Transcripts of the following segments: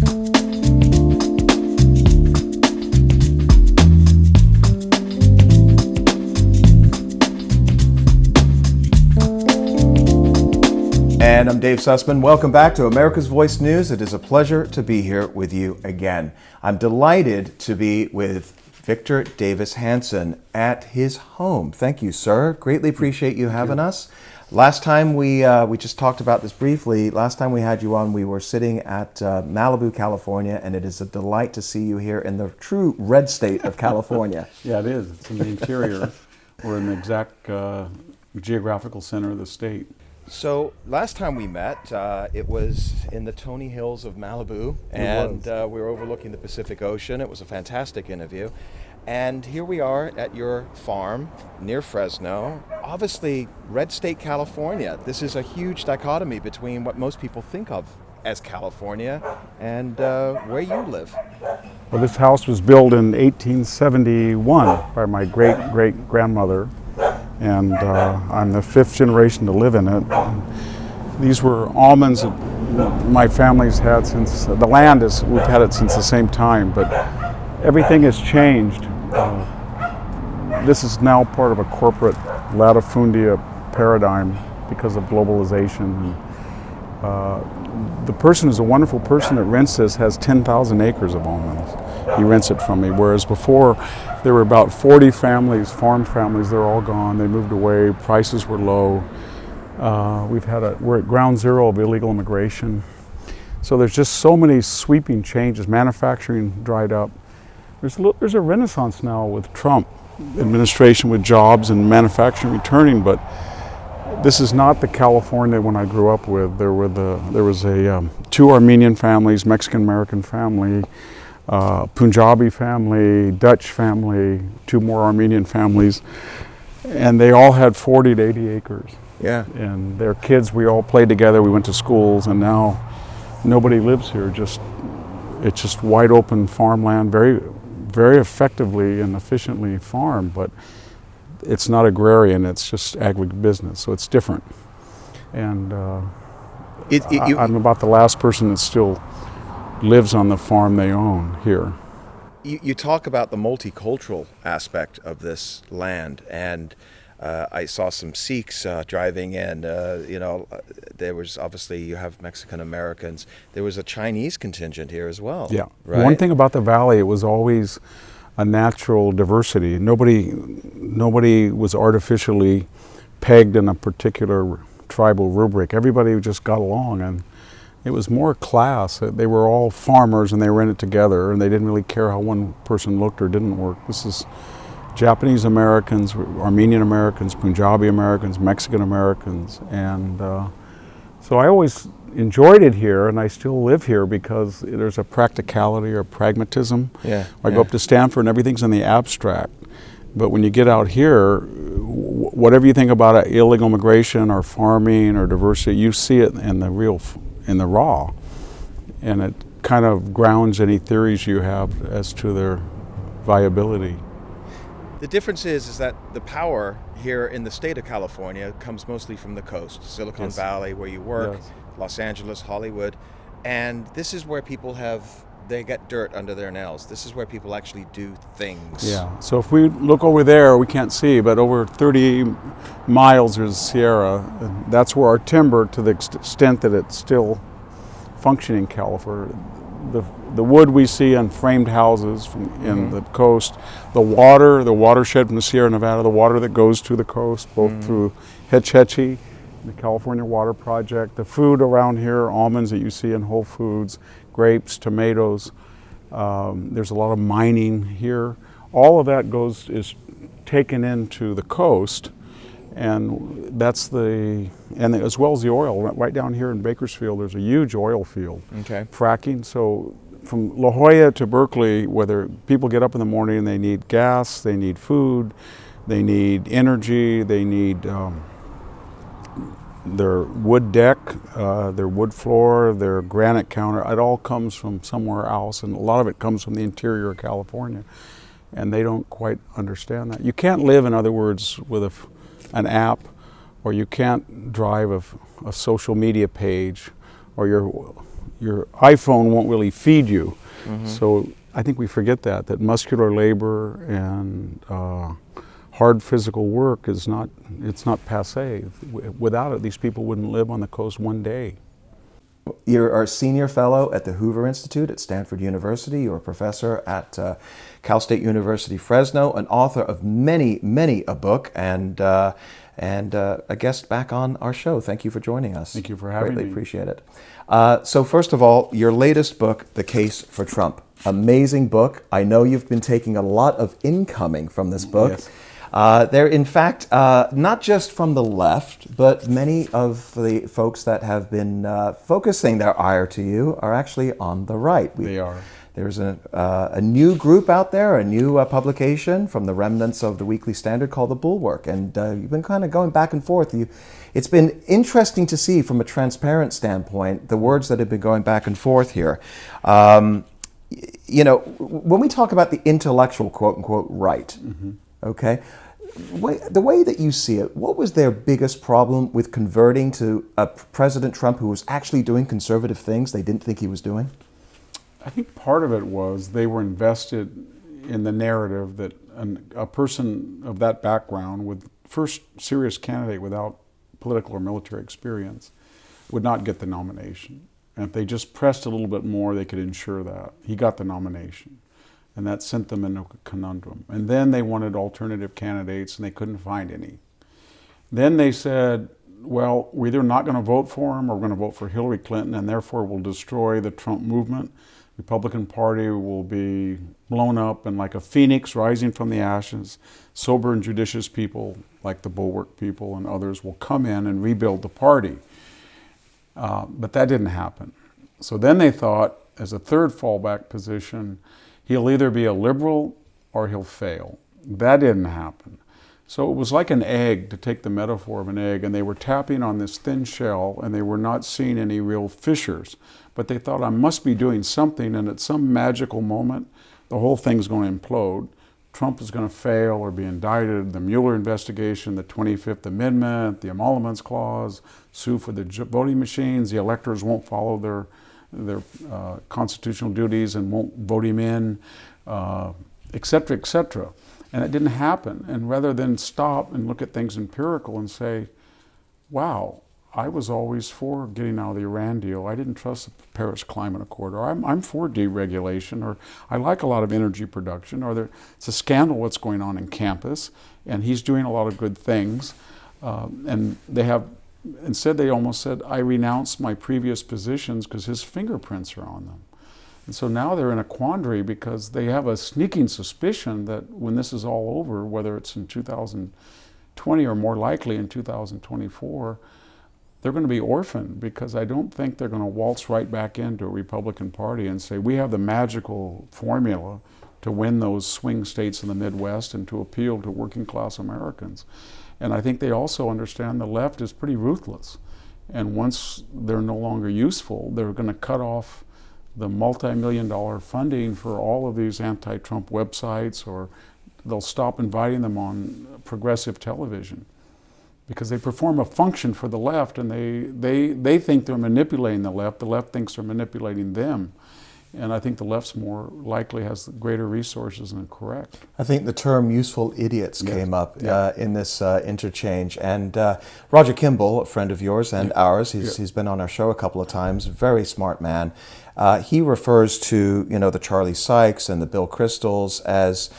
And I'm Dave Sussman. Welcome back to America's Voice News. It is a pleasure to be here with you again. I'm delighted to be with Victor Davis Hanson at his home. Thank you, sir. Greatly appreciate you having us. Last time we just talked about this briefly. Last time we had you on, we were sitting at Malibu, California, and it is a delight to see you here in the true red state of California. Yeah, it is. It's in the interior. We're in the exact geographical center of the state. So last time we met, it was in the Tony Hills of Malibu, and we were overlooking the Pacific Ocean. It was a fantastic interview. And here we are at your farm near Fresno, obviously red state California. This is a huge dichotomy between what most people think of as California and where you live. Well, this house was built in 1871 by my great-great-grandmother. And I'm the fifth generation to live in it. These were almonds that my family's had since, the land is, we've had it since the same time, but everything has changed. This is now part of a corporate latifundia paradigm because of globalization. The person is a wonderful person that rents this, has 10,000 acres of almonds. He rents it from me, whereas before there were about 40 families, farm families. They're all gone. They moved away. Prices were low. We're at ground zero of illegal immigration. So there's just so many sweeping changes. Manufacturing dried up. There's a renaissance now with Trump administration, with jobs and manufacturing returning, but this is not the California when I grew up with. There was two Armenian families, Mexican American family, Punjabi family, Dutch family, two more Armenian families, and they all had 40 to 80 acres. Yeah. And their kids, we all played together, we went to schools, and now nobody lives here. It's just wide open farmland, very, very effectively and efficiently farmed, but it's not agrarian, it's just agribusiness, so it's different. And I'm about the last person that still lives on the farm they own here. You talk about the multicultural aspect of this land, and I saw some Sikhs driving in. There was obviously, you have Mexican Americans. There was a Chinese contingent here as well. Yeah. Right? One thing about the valley, it was always a natural diversity. Nobody was artificially pegged in a particular tribal rubric. Everybody just got along, and it was more class. They were all farmers and they were in it together, and they didn't really care how one person looked or didn't work. This is Japanese Americans, Armenian Americans, Punjabi Americans, Mexican Americans, and so I always enjoyed it here, and I still live here because there's a practicality or pragmatism. Yeah. I go up to Stanford and everything's in the abstract. But when you get out here, whatever you think about illegal immigration or farming or diversity, you see it in the raw. And it kind of grounds any theories you have as to their viability. The difference is that the power here in the state of California comes mostly from the coast, Silicon Yes. Valley, where you work, Yes. Los Angeles, Hollywood, and this is where people they get dirt under their nails. This is where people actually do things. Yeah, so if we look over there, we can't see, but over 30 miles there's Sierra. And that's where our timber, to the extent that it's still functioning, California. The wood we see on framed houses in the coast, the watershed from the Sierra Nevada, the water that goes to the coast, both through Hetch Hetchy, the California Water Project, the food around here, almonds that you see in Whole Foods, grapes, tomatoes. There's a lot of mining here. All of that is taken into the coast, and and as well as the oil. Right down here in Bakersfield, there's a huge oil field. Okay. Fracking. So from La Jolla to Berkeley, whether people get up in the morning and they need gas, they need food, they need energy, they need their wood deck, their wood floor, their granite counter, it all comes from somewhere else, and a lot of it comes from the interior of California, and they don't quite understand that. You can't live, in other words, with an app, or you can't drive a social media page, or your iPhone won't really feed you. So I think we forget that muscular labor and hard physical work is not passe. Without it, these people wouldn't live on the coast one day. You're a senior fellow at the Hoover Institute at Stanford University. You're a professor at Cal State University, Fresno, an author of many a book, and a guest back on our show. Thank you for joining us. Thank you for having me. Greatly appreciate it. So first of all, your latest book, The Case for Trump. Amazing book. I know you've been taking a lot of incoming from this book. Yes. They're in fact not just from the left, but many of the folks that have been focusing their ire to you are actually on the right. They are. There's a new group out there, a new publication from the remnants of the Weekly Standard called The Bulwark, and you've been kind of going back and forth. It's been interesting to see from a transparent standpoint the words that have been going back and forth here. You know, when we talk about the intellectual quote-unquote right, okay, the way that you see it, what was their biggest problem with converting to a President Trump who was actually doing conservative things they didn't think he was doing? I think part of it was they were invested in the narrative that a person of that background, with first serious candidate without political or military experience, would not get the nomination. And if they just pressed a little bit more, they could ensure that. He got the nomination. And that sent them into a conundrum. And then they wanted alternative candidates, and they couldn't find any. Then they said, well, we're either not going to vote for him or we're going to vote for Hillary Clinton, and therefore we'll destroy the Trump movement. The Republican Party will be blown up, and like a phoenix rising from the ashes, sober and judicious people like the Bulwark people and others will come in and rebuild the party. But that didn't happen. So then they thought, as a third fallback position, he'll either be a liberal or he'll fail. That didn't happen. So it was like an egg, to take the metaphor of an egg, and they were tapping on this thin shell and they were not seeing any real fissures. But they thought, I must be doing something, and at some magical moment, the whole thing's going to implode. Trump is going to fail or be indicted, the Mueller investigation, the 25th Amendment, the Emoluments Clause, sue for the voting machines, the electors won't follow their constitutional duties and won't vote him in, et cetera, et cetera. And it didn't happen. And rather than stop and look at things empirical and say, wow, I was always for getting out of the Iran deal. I didn't trust the Paris Climate Accord, or I'm for deregulation, or I like a lot of energy production, or it's a scandal what's going on in campus, and he's doing a lot of good things. And instead they almost said, I renounce my previous positions because his fingerprints are on them. And so now they're in a quandary because they have a sneaking suspicion that when this is all over, whether it's in 2020 or more likely in 2024, they're going to be orphaned, because I don't think they're going to waltz right back into a Republican Party and say, we have the magical formula to win those swing states in the Midwest and to appeal to working class Americans. And I think they also understand the left is pretty ruthless. And once they're no longer useful, they're going to cut off the multi-million-dollar funding for all of these anti-Trump websites, or they'll stop inviting them on progressive television, because they perform a function for the left, and they think they're manipulating the left thinks they're manipulating them. And I think the left's more likely has greater resources and correct. I think the term useful idiots came up in this interchange. And Roger Kimball, a friend of yours and ours, he's been on our show a couple of times, very smart man. He refers to, the Charlie Sykes and the Bill Kristols as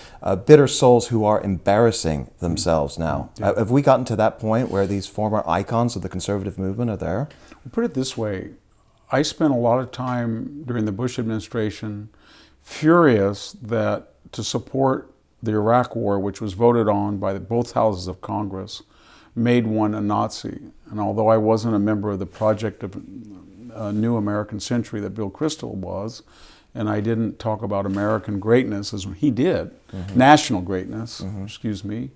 bitter souls who are embarrassing themselves now. Have we gotten to that point where these former icons of the conservative movement are there? We'll put it this way. I spent a lot of time during the Bush administration furious that to support the Iraq War, which was voted on by both houses of Congress, made one a Nazi. And although I wasn't a member of the project of New American Century that Bill Kristol was, and I didn't talk about American greatness as he did, national greatness, excuse me,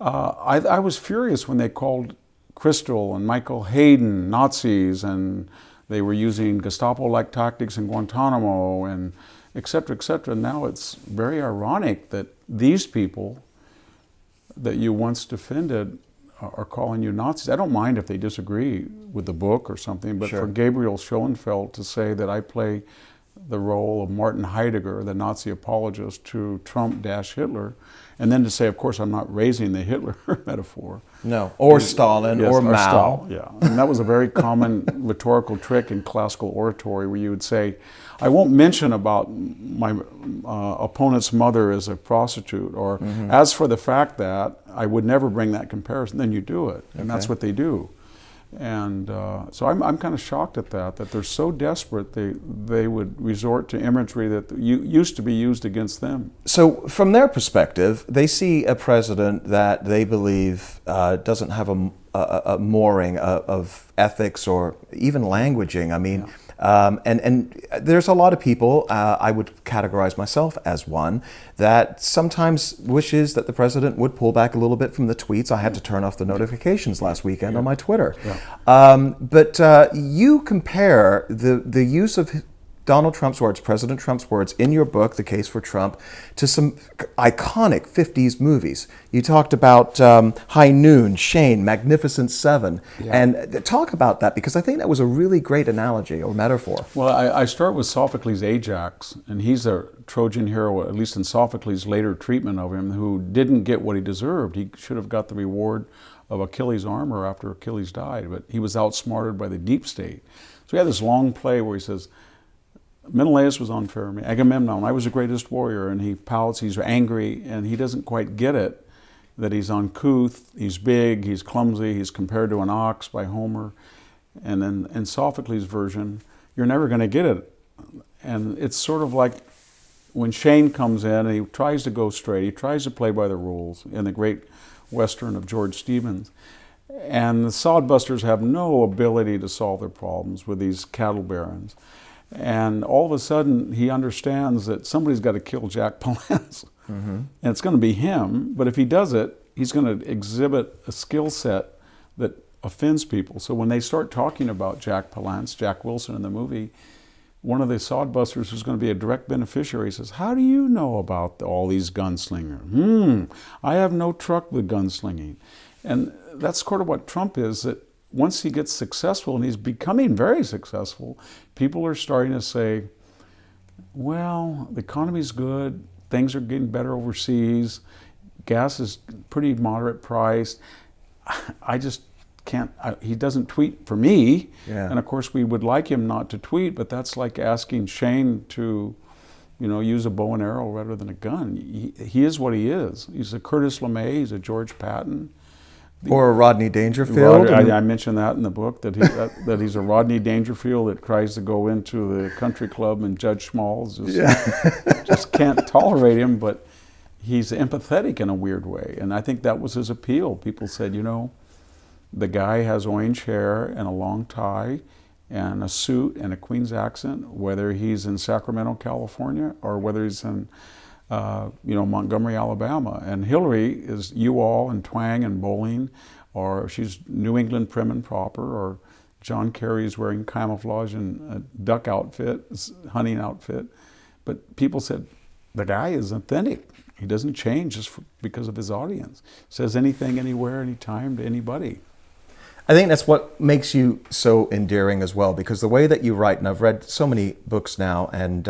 I was furious when they called Kristol and Michael Hayden Nazis, and they were using Gestapo-like tactics in Guantanamo, and et cetera, et cetera. Now it's very ironic that these people that you once defended are calling you Nazis. I don't mind if they disagree with the book or something, but for Gabriel Schoenfeld to say that I play the role of Martin Heidegger, the Nazi apologist, to Trump-Hitler, and then to say, of course, I'm not raising the Hitler metaphor. No, or Stalin, yes, or Mao. Stalin, yeah. And that was a very common rhetorical trick in classical oratory where you would say, I won't mention about my opponent's mother as a prostitute, or as for the fact that, I would never bring that comparison. Then you do it, and that's what they do. And so I'm kind of shocked at that they're so desperate they would resort to imagery that used to be used against them. So from their perspective, they see a president that they believe doesn't have a mooring of ethics or even languaging. I mean, and there's a lot of people, I would categorize myself as one, that sometimes wishes that the president would pull back a little bit from the tweets. I had to turn off the notifications last weekend on my Twitter. But you compare the use of Donald Trump's words, President Trump's words, in your book, The Case for Trump, to some iconic 50s movies. You talked about High Noon, Shane, Magnificent Seven, and talk about that, because I think that was a really great analogy or metaphor. Well, I start with Sophocles' Ajax, and he's a Trojan hero, at least in Sophocles' later treatment of him, who didn't get what he deserved. He should have got the reward of Achilles' armor after Achilles died, but he was outsmarted by the deep state. So he had this long play where he says, Menelaus was unfair to me. Agamemnon, I was the greatest warrior, and he pouts, he's angry, and he doesn't quite get it, that he's uncouth, he's big, he's clumsy, he's compared to an ox by Homer. And then in Sophocles' version, you're never going to get it. And it's sort of like when Shane comes in and he tries to go straight, he tries to play by the rules in the great Western of George Stevens. And the sodbusters have no ability to solve their problems with these cattle barons. And all of a sudden, he understands that somebody's got to kill Jack Palance. And it's going to be him, but if he does it, he's going to exhibit a skill set that offends people. So when they start talking about Jack Palance, Jack Wilson in the movie, one of the sodbusters who's going to be a direct beneficiary says, how do you know about all these gunslingers? I have no truck with gunslinging. And that's sort of what Trump is, that once he gets successful, and he's becoming very successful, people are starting to say, well, the economy's good, things are getting better overseas, gas is pretty moderate priced. I just can't, he doesn't tweet for me. And of course we would like him not to tweet, but that's like asking Shane to, use a bow and arrow rather than a gun. He is what he is. He's a Curtis LeMay, he's a George Patton. Or a Rodney Dangerfield. I mentioned that in the book, that he's a Rodney Dangerfield that tries to go into the country club, and Judge Schmalz just can't tolerate him, but he's empathetic in a weird way. And I think that was his appeal. People said, the guy has orange hair and a long tie and a suit and a Queen's accent, whether he's in Sacramento, California, or whether he's in Montgomery, Alabama. And Hillary is you-all and twang and bowling, or she's New England prim and proper, or John Kerry is wearing camouflage and a duck outfit, hunting outfit. But people said, the guy is authentic. He doesn't change just because of his audience. Says anything, anywhere, anytime to anybody. I think that's what makes you so endearing as well, because the way that you write, and I've read so many books now, and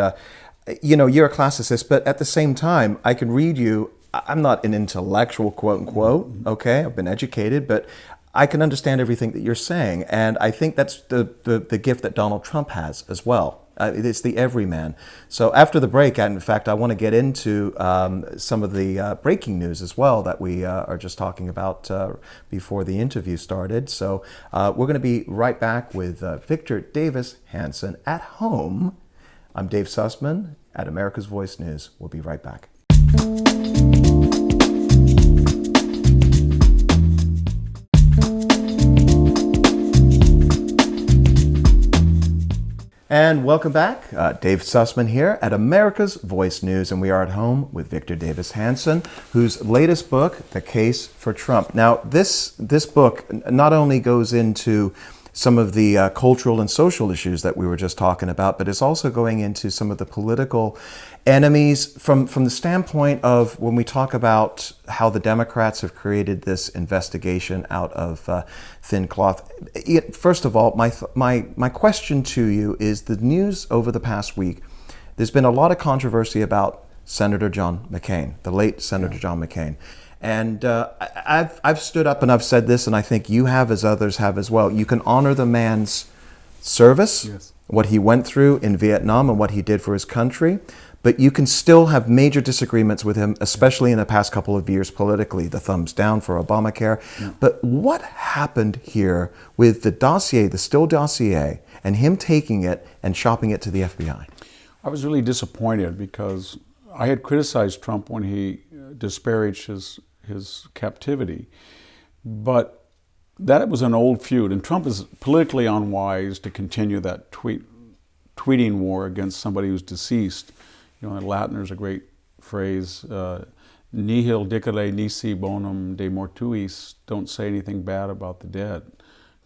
you're a classicist, but at the same time, I can read you. I'm not an intellectual, quote unquote, okay? I've been educated, but I can understand everything that you're saying. And I think that's the gift that Donald Trump has as well. It's the everyman. So after the break, in fact, I want to get into some of the breaking news as well that we are just talking about before the interview started. So we're going to be right back with Victor Davis Hanson at home. I'm Dave Sussman at America's Voice News. We'll be right back. And welcome back. Dave Sussman here at America's Voice News, and we are at home with Victor Davis Hanson, whose latest book, The Case for Trump. Now, this book not only goes into some of the cultural and social issues that we were just talking about, but it's also going into some of the political enemies from the standpoint of when we talk about how the Democrats have created this investigation out of thin cloth. First of all, my question to you is the news over the past week. There's been a lot of controversy about Senator John McCain, the late Senator John McCain. And I've stood up and I've said this, and I think you have, as others have as well. You can honor the man's service, what he went through in Vietnam and what he did for his country, but you can still have major disagreements with him, especially in the past couple of years politically, the thumbs down for Obamacare. But what happened here with the dossier, the Steele dossier, and him taking it and shopping it to the FBI? I was really disappointed because I had criticized Trump when he disparaged his captivity, but that was an old feud, and Trump is politically unwise to continue that tweeting war against somebody who's deceased. You know, in Latin there's a great phrase, nihil dicere nisi bonum de mortuis, don't say anything bad about the dead.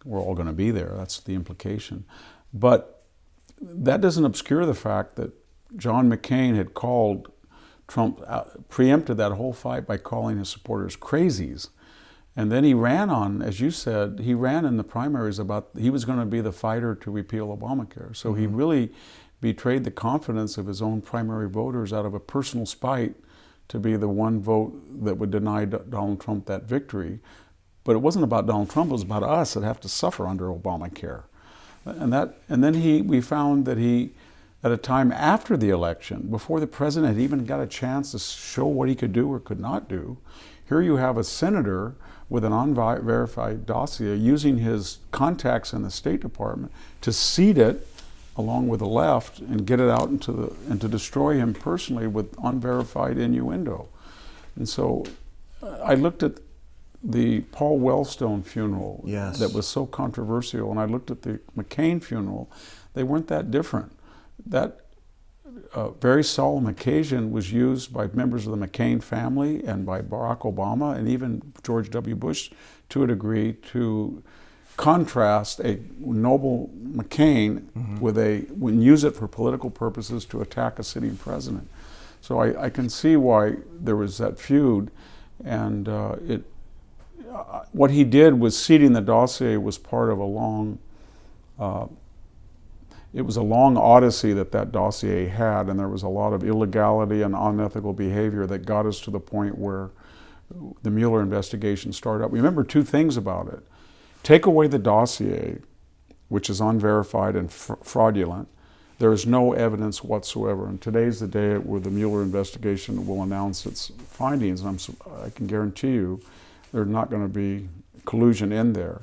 We're all going to be there, that's the implication. But that doesn't obscure the fact that John McCain had called Trump, preempted that whole fight by calling his supporters crazies. And then he ran on, as you said, he ran in the primaries about he was going to be the fighter to repeal Obamacare. So he really betrayed the confidence of his own primary voters out of a personal spite to be the one vote that would deny Donald Trump that victory. But it wasn't about Donald Trump, it was about us that have to suffer under Obamacare. And then we found that he, at a time after the election, before the president had even got a chance to show what he could do or could not do, here you have a senator with an unverified dossier using his contacts in the State Department to seed it along with the left and get it out and to destroy him personally with unverified innuendo. And so I looked at the Paul Wellstone funeral that was so controversial, and I looked at the McCain funeral. They weren't that different. That very solemn occasion was used by members of the McCain family and by Barack Obama and even George W. Bush to a degree to contrast a noble McCain with and use it for political purposes to attack a sitting president. So I can see why there was that feud, and what he did was seeding the dossier was part of a long it was a long odyssey that dossier had, and there was a lot of illegality and unethical behavior that got us to the point where the Mueller investigation started up. Remember two things about it. Take away the dossier, which is unverified and fraudulent. There is no evidence whatsoever. And today's the day where the Mueller investigation will announce its findings, and I can guarantee you there's not going to be collusion in there.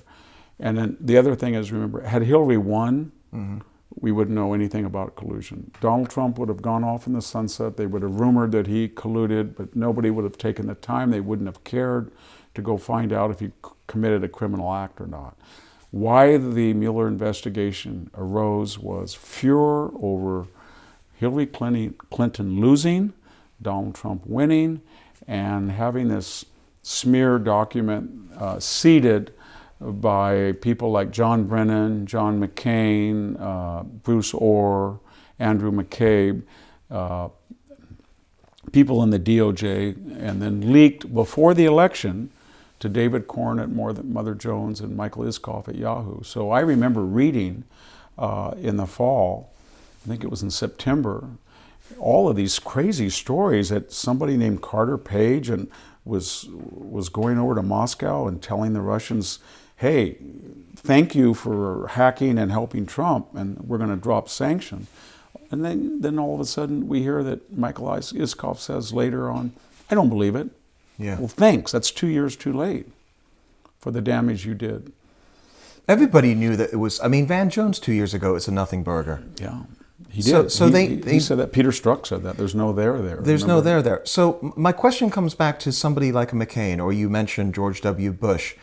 And then the other thing is, remember, had Hillary won, we wouldn't know anything about collusion. Donald Trump would have gone off in the sunset. They would have rumored that he colluded, but nobody would have taken the time. They wouldn't have cared to go find out if he committed a criminal act or not. Why the Mueller investigation arose was furor over Hillary Clinton losing, Donald Trump winning, and having this smear document seeded by people like John Brennan, John McCain, Bruce Orr, Andrew McCabe, people in the DOJ, and then leaked before the election to David Corn at Mother Jones and Michael Iskoff at Yahoo. So I remember reading in the fall, I think it was in September, all of these crazy stories that somebody named Carter Page and was going over to Moscow and telling the Russians, hey, thank you for hacking and helping Trump, and we're going to drop sanctions. And then all of a sudden we hear that Michael Iskoff says later on, I don't believe it. Yeah. Well, thanks. That's 2 years too late for the damage you did. Everybody knew that it was, I mean, Van Jones 2 years ago, it's a nothing burger. Yeah, he did. So he said that. Peter Strzok said that. There's no there there. There's no there there. So my question comes back to somebody like a McCain, or you mentioned George W. Bush.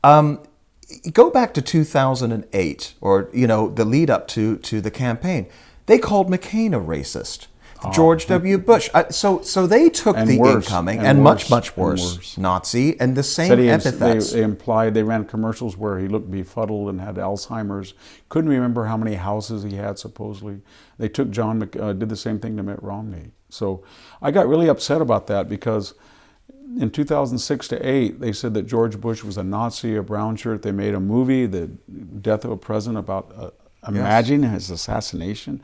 Go back to 2008, or, you know, the lead up to the campaign. They called McCain a racist. George W. Bush. So they took the incoming and much worse Nazi and the same epithets. They implied they ran commercials where he looked befuddled and had Alzheimer's. Couldn't remember how many houses he had supposedly. They took did the same thing to Mitt Romney. So I got really upset about that because in 2006 to 8, they said that George Bush was a Nazi, a brown shirt. They made a movie, The Death of a President, about imagining his assassination.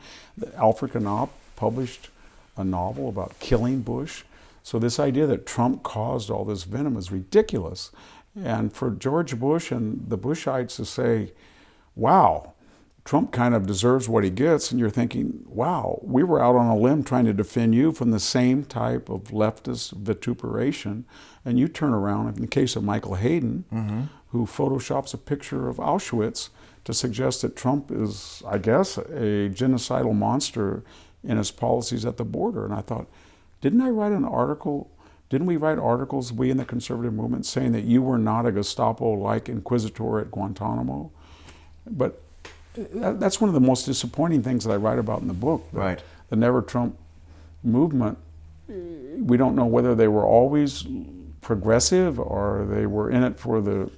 Alfred Knopf published a novel about killing Bush. So this idea that Trump caused all this venom is ridiculous. And for George Bush and the Bushites to say, wow, Trump kind of deserves what he gets, and you're thinking, wow, we were out on a limb trying to defend you from the same type of leftist vituperation, and you turn around, in the case of Michael Hayden, who photoshops a picture of Auschwitz to suggest that Trump is, I guess, a genocidal monster in his policies at the border. And I thought, didn't we write articles, we in the conservative movement, saying that you were not a Gestapo-like inquisitor at Guantanamo? But that's one of the most disappointing things that I write about in the book. Right. The Never Trump movement, we don't know whether they were always progressive or they were in it for the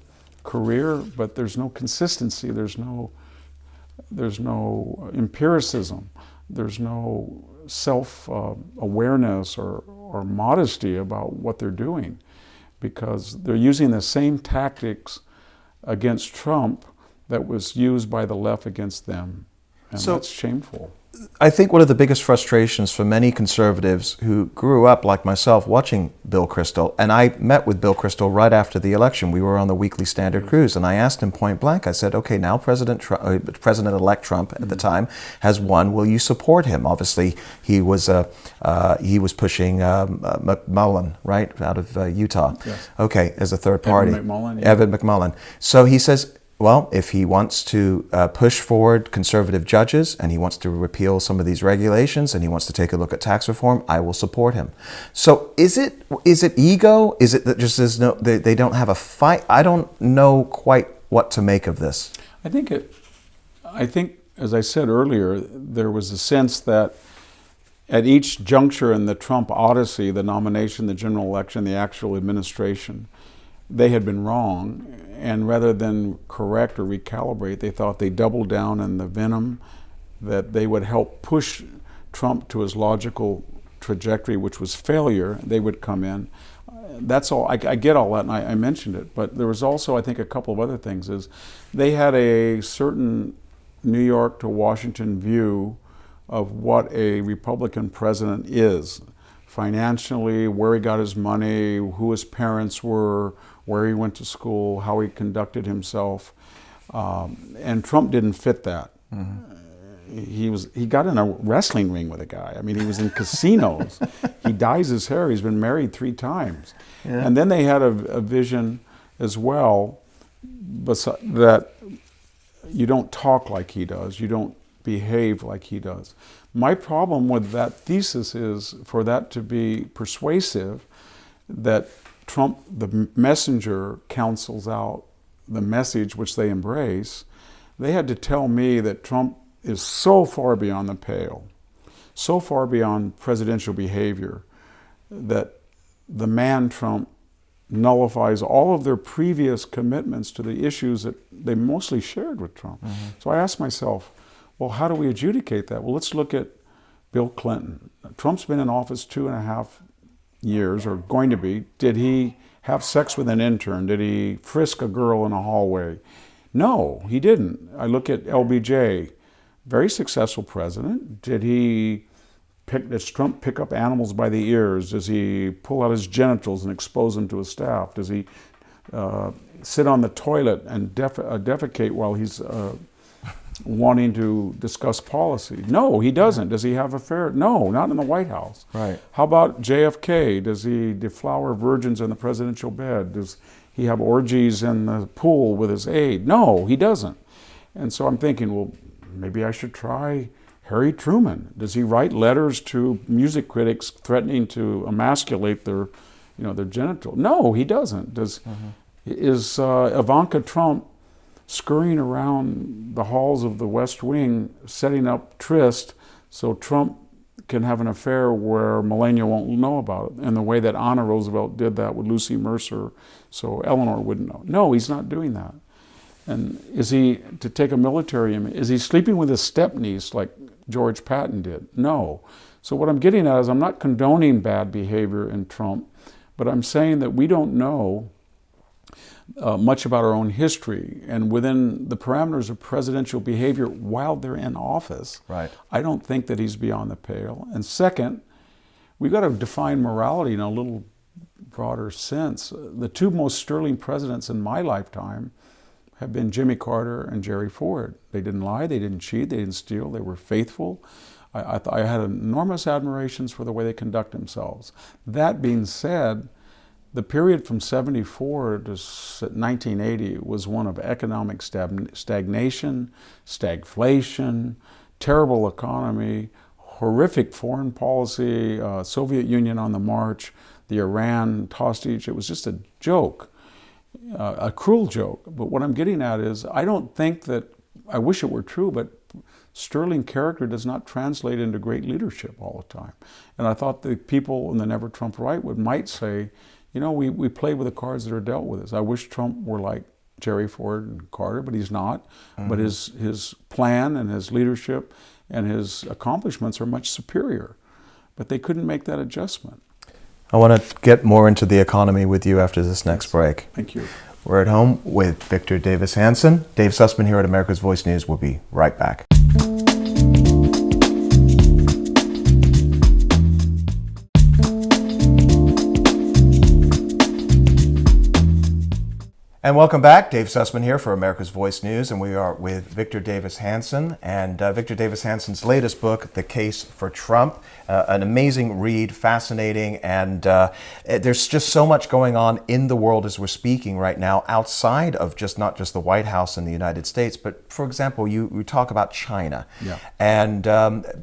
career, but there's no consistency, there's no empiricism, there's no self-awareness or modesty about what they're doing, because they're using the same tactics against Trump that was used by the left against them. And that's shameful. I think one of the biggest frustrations for many conservatives who grew up, like myself, watching Bill Kristol, and I met with Bill Kristol right after the election. We were on the weekly Standard Cruise, and I asked him point blank, I said, okay, now President-elect Trump at the time has won. Will you support him? Obviously, he was pushing McMullen, right, out of Utah. Yes. Okay, as a third party. Evan McMullen. Yeah. Evan McMullen. So he says, well, if he wants to push forward conservative judges and he wants to repeal some of these regulations and he wants to take a look at tax reform, I will support him. So is it ego? Is it that just they don't have a fight? I don't know quite what to make of this. I think, as I said earlier, there was a sense that at each juncture in the Trump odyssey, the nomination, the general election, the actual administration, they had been wrong, and rather than correct or recalibrate, they thought they doubled down in the venom, that they would help push Trump to his logical trajectory, which was failure. They would come in. That's all. I get all that, and I mentioned it. But there was also, I think, a couple of other things. Is they had a certain New York to Washington view of what a Republican president is, financially, where he got his money, who his parents were, where he went to school, how he conducted himself, and Trump didn't fit that. He got in a wrestling ring with a guy. I mean, he was in casinos. He dyes his hair. He's been married 3 times. Yeah. And then they had a vision as well that you don't talk like he does. You don't behave like he does. My problem with that thesis is, for that to be persuasive, that Trump, the messenger, counsels out the message which they embrace. They had to tell me that Trump is so far beyond the pale, so far beyond presidential behavior, that the man Trump nullifies all of their previous commitments to the issues that they mostly shared with Trump. So I asked myself, well, how do we adjudicate that? Well, let's look at Bill Clinton. Trump's been in office 2.5 years, or going to be. Did he have sex with an intern? Did he frisk a girl in a hallway? No, he didn't. I look at LBJ, very successful president. Does Trump pick up animals by the ears? Does he pull out his genitals and expose them to his staff? Does he sit on the toilet and defecate while he's wanting to discuss policy? No, he doesn't. Does he have affairs? No, not in the White House. Right. How about JFK? Does he deflower virgins in the presidential bed? Does he have orgies in the pool with his aide? No, he doesn't. And so I'm thinking, well, maybe I should try Harry Truman. Does he write letters to music critics threatening to emasculate their genitals? No, he doesn't. Is Ivanka Trump scurrying around the halls of the West Wing, setting up tryst so Trump can have an affair where Melania won't know about it, and the way that Anna Roosevelt did that with Lucy Mercer, so Eleanor wouldn't know. No, he's not doing that. And is he, to take a military image, is he sleeping with his stepniece like George Patton did? No. So what I'm getting at is I'm not condoning bad behavior in Trump, but I'm saying that we don't know much about our own history, and within the parameters of presidential behavior while they're in office, right, I don't think that he's beyond the pale. And second, we've got to define morality in a little broader sense. The two most sterling presidents in my lifetime have been Jimmy Carter and Jerry Ford. They didn't lie, they didn't cheat, they didn't steal, they were faithful. I had enormous admirations for the way they conduct themselves. That being said, the period from 74 to 1980 was one of economic stagnation, stagflation, terrible economy, horrific foreign policy, Soviet Union on the march, the Iran hostage. It was just a joke, a cruel joke. But what I'm getting at is I don't think that, I wish it were true, but sterling character does not translate into great leadership all the time. And I thought the people in the Never Trump right might say, you know, we play with the cards that are dealt with us. I wish Trump were like Jerry Ford and Carter, but he's not. Mm-hmm. But his plan and his leadership and his accomplishments are much superior. But they couldn't make that adjustment. I want to get more into the economy with you after this next break. Thank you. We're at home with Victor Davis Hanson. Dave Sussman here at America's Voice News. We'll be right back. And welcome back. Dave Sussman here for America's Voice News, and we are with Victor Davis Hanson. And Victor Davis Hanson's latest book, The Case for Trump, an amazing read, fascinating, and there's just so much going on in the world as we're speaking right now, outside of not just the White House and the United States, but for example, you talk about China. Yeah. And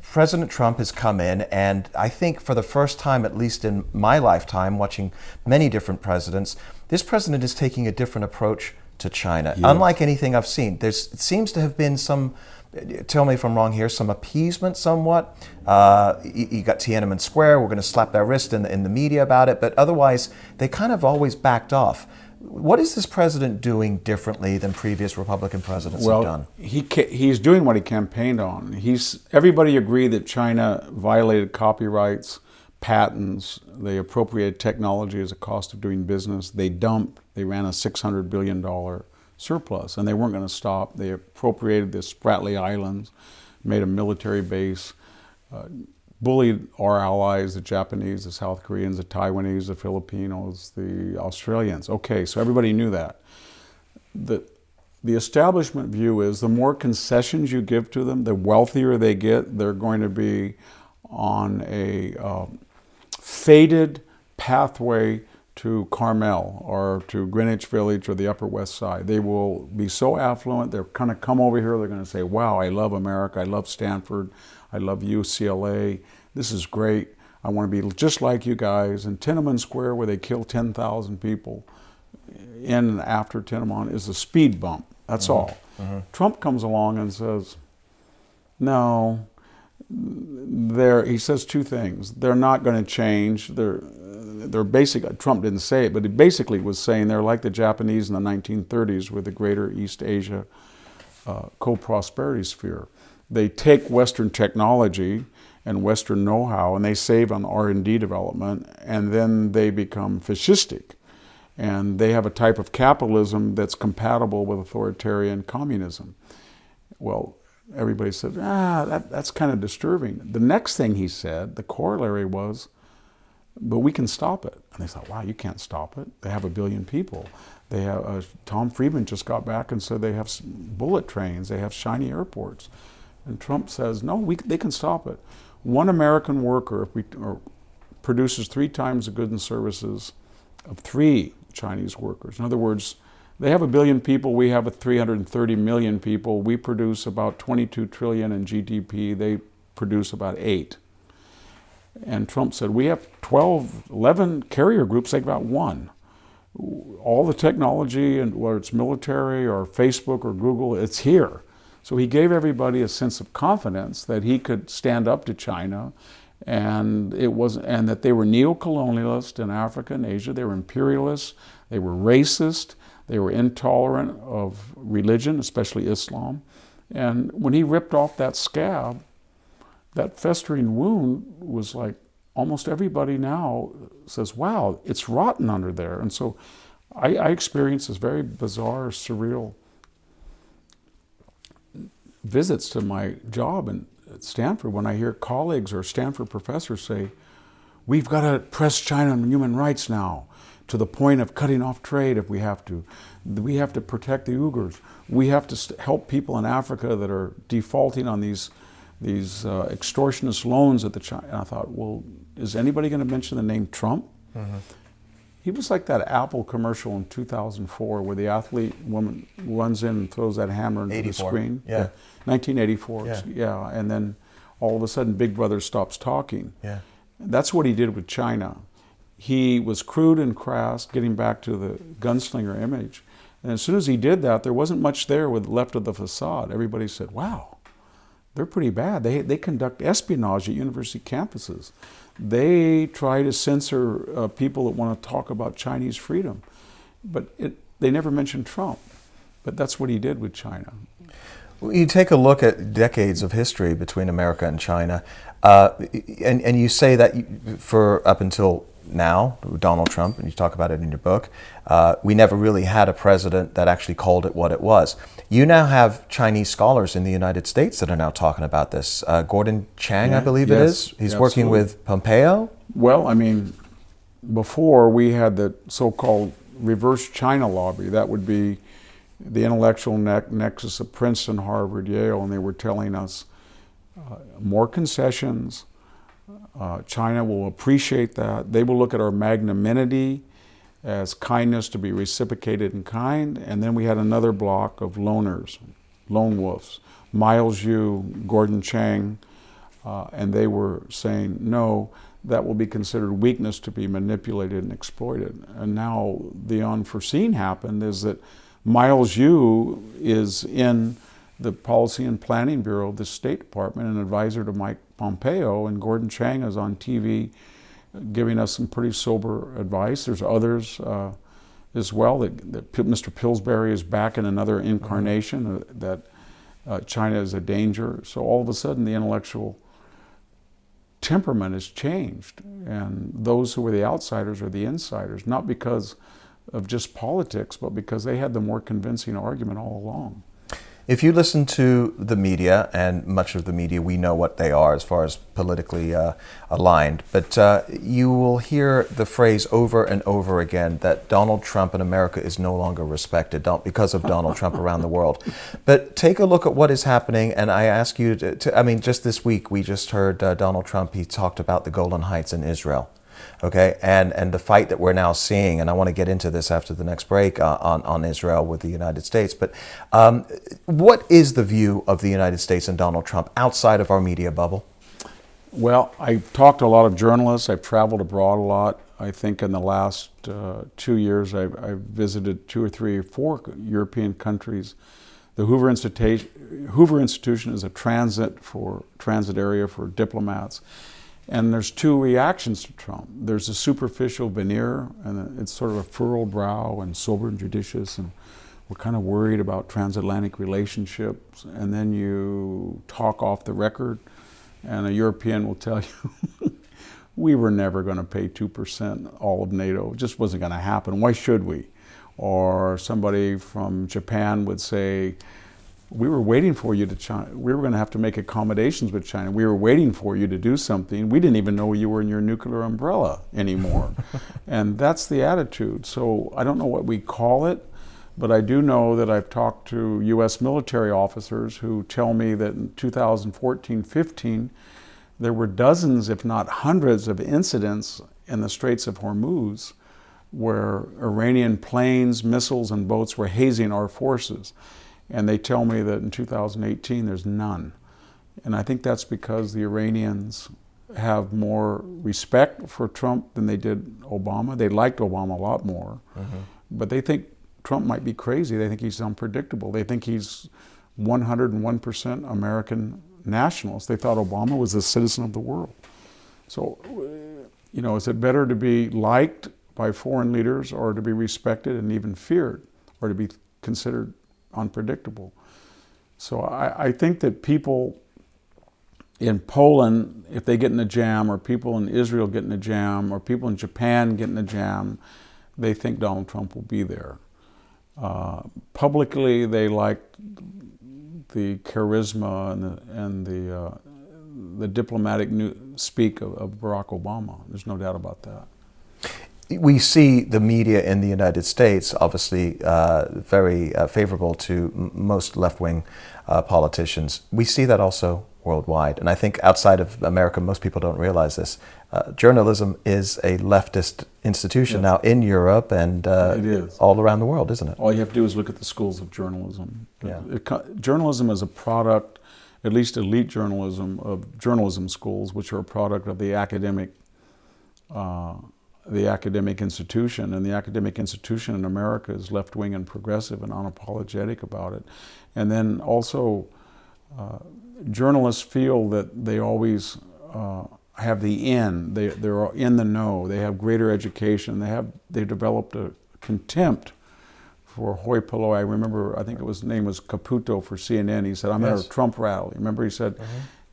President Trump has come in, and I think for the first time, at least in my lifetime, watching many different presidents, this president is taking a different approach to China, yes, unlike anything I've seen. It seems to have been some, tell me if I'm wrong here, some appeasement somewhat. You got Tiananmen Square, we're going to slap their wrist in the media about it, but otherwise they kind of always backed off. What is this president doing differently than previous Republican presidents have done? He's doing what he campaigned on. Everybody agreed that China violated copyrights, patents, they appropriated technology as a cost of doing business. They ran a $600 billion surplus, and they weren't going to stop. They appropriated the Spratly Islands, made a military base, bullied our allies, the Japanese, the South Koreans, the Taiwanese, the Filipinos, the Australians. Okay, so everybody knew that. The establishment view is the more concessions you give to them, the wealthier they get. They're going to be on a fated pathway to Carmel or to Greenwich Village or the Upper West Side. They will be so affluent, they're going to come over here, they're going to say, wow, I love America, I love Stanford, I love UCLA, this is great, I want to be just like you guys. And Tiananmen Square, where they killed 10,000 people in and after Tiananmen, is a speed bump, that's all. Mm-hmm. Trump comes along and says, no, he says two things. They're not going to change. They're basically, Trump didn't say it, but he basically was saying they're like the Japanese in the 1930s with the Greater East Asia co-prosperity sphere. They take Western technology and Western know-how and they save on R&D development, and then they become fascistic. And they have a type of capitalism that's compatible with authoritarian communism. Well, everybody said, that's kind of disturbing. The next thing he said, the corollary was, but we can stop it. And they thought, wow, you can't stop it. They have 1 billion people. They have, Tom Friedman just got back and said they have bullet trains, they have shiny airports. And Trump says, no, they can stop it. One American worker produces 3 times the goods and services of 3 Chinese workers. In other words, they have 1 billion people, we have 330 million people. We produce about 22 trillion in GDP, they produce about 8. And Trump said, we have 11 carrier groups, they've got 1. All the technology, and whether it's military or Facebook or Google, it's here. So he gave everybody a sense of confidence that he could stand up to China and that they were neo-colonialists in Africa and Asia. They were imperialists. They were racist. They were intolerant of religion, especially Islam. And when he ripped off that scab, that festering wound was like, almost everybody now says, wow, it's rotten under there. And so I experienced this very bizarre, surreal visits to my job at Stanford when I hear colleagues or Stanford professors say, we've got to press China on human rights now, to the point of cutting off trade if we have to. We have to protect the Uyghurs. We have to help people in Africa that are defaulting on these extortionist loans at the China. And I thought, well, is anybody going to mention the name Trump? Mm-hmm. He was like that Apple commercial in 2004 where the athlete woman runs in and throws that hammer into the screen. Yeah. 1984. Yeah. And then all of a sudden Big Brother stops talking. Yeah. That's what he did with China. He was crude and crass, getting back to the gunslinger image. And as soon as he did that, there wasn't much there left of the facade. Everybody said, wow, they're pretty bad. They conduct espionage at university campuses. They try to censor people that want to talk about Chinese freedom. But they never mentioned Trump. But that's what he did with China. You take a look at decades of history between America and China, and you say that for up until now, Donald Trump, and you talk about it in your book, we never really had a president that actually called it what it was. You now have Chinese scholars in the United States that are now talking about this. Gordon Chang, I believe it is. He's working with Pompeo. Well, I mean, before we had the so-called reverse China lobby. That would be the intellectual nexus of Princeton, Harvard, Yale, and they were telling us more concessions. China will appreciate that. They will look at our magnanimity as kindness to be reciprocated in kind. And then we had another block of loners, lone wolves, Miles Yu, Gordon Chang, and they were saying, no, that will be considered weakness to be manipulated and exploited. And now the unforeseen happened is that Miles Yu is in the Policy and Planning Bureau of the State Department, an advisor to Mike Pompeo, and Gordon Chang is on TV giving us some pretty sober advice. There's others as well. That Mr. Pillsbury is back in another incarnation, that China is a danger. So all of a sudden the intellectual temperament has changed, and those who were the outsiders are the insiders, not because of just politics, but because they had the more convincing argument all along. If you listen to the media, and much of the media, we know what they are as far as politically aligned, but you will hear the phrase over and over again that Donald Trump in America is no longer respected because of Donald Trump around the world. But take a look at what is happening, and I ask you to I mean, just this week we just heard Donald Trump, he talked about the Golan Heights in Israel. Okay, and the fight that we're now seeing, and I want to get into this after the next break on Israel with the United States, but what is the view of the United States and Donald Trump outside of our media bubble? Well, I've talked to a lot of journalists. I've traveled abroad a lot. I think in the last 2 years I've visited 2 or 3 or 4 European countries. The Hoover Institution is a transit area for diplomats. And there's 2 reactions to Trump. There's a superficial veneer, and it's sort of a furrowed brow and sober and judicious, and we're kind of worried about transatlantic relationships. And then you talk off the record, and a European will tell you, we were never going to pay 2% all of NATO. It just wasn't going to happen. Why should we? Or somebody from Japan would say, we were waiting for you to China. We were going to have to make accommodations with China. We were waiting for you to do something. We didn't even know you were in your nuclear umbrella anymore. And that's the attitude. So I don't know what we call it, but I do know that I've talked to U.S. military officers who tell me that in 2014-15, there were dozens, if not hundreds, of incidents in the Straits of Hormuz where Iranian planes, missiles, and boats were hazing our forces. And they tell me that in 2018, there's none. And I think that's because the Iranians have more respect for Trump than they did Obama. They liked Obama a lot more. Mm-hmm. But they think Trump might be crazy. They think he's unpredictable. They think he's 101% American nationalist. They thought Obama was a citizen of the world. So, is it better to be liked by foreign leaders or to be respected and even feared or to be considered unpredictable? So I think that people in Poland, if they get in a jam, or people in Israel get in a jam, or people in Japan get in a jam, they think Donald Trump will be there. Publicly, they like the charisma and the diplomatic speak of Barack Obama. There's no doubt about that. We see the media in the United States obviously very favorable to most left-wing politicians. We see that also worldwide. And I think outside of America, most people don't realize this. Journalism is a leftist institution now in Europe and it is. All around the world, isn't it? All you have to do is look at the schools of journalism. Yeah. Journalism is a product, at least elite journalism, of journalism schools, which are a product of the academic institution. And the academic institution in America is left-wing and progressive and unapologetic about it. And then also, journalists feel that they always have the in. They're in the know. They have greater education. They developed a contempt for hoi polloi. I remember, I think his name was Caputo for CNN. He said, "I'm at a Trump rally." Remember, he said,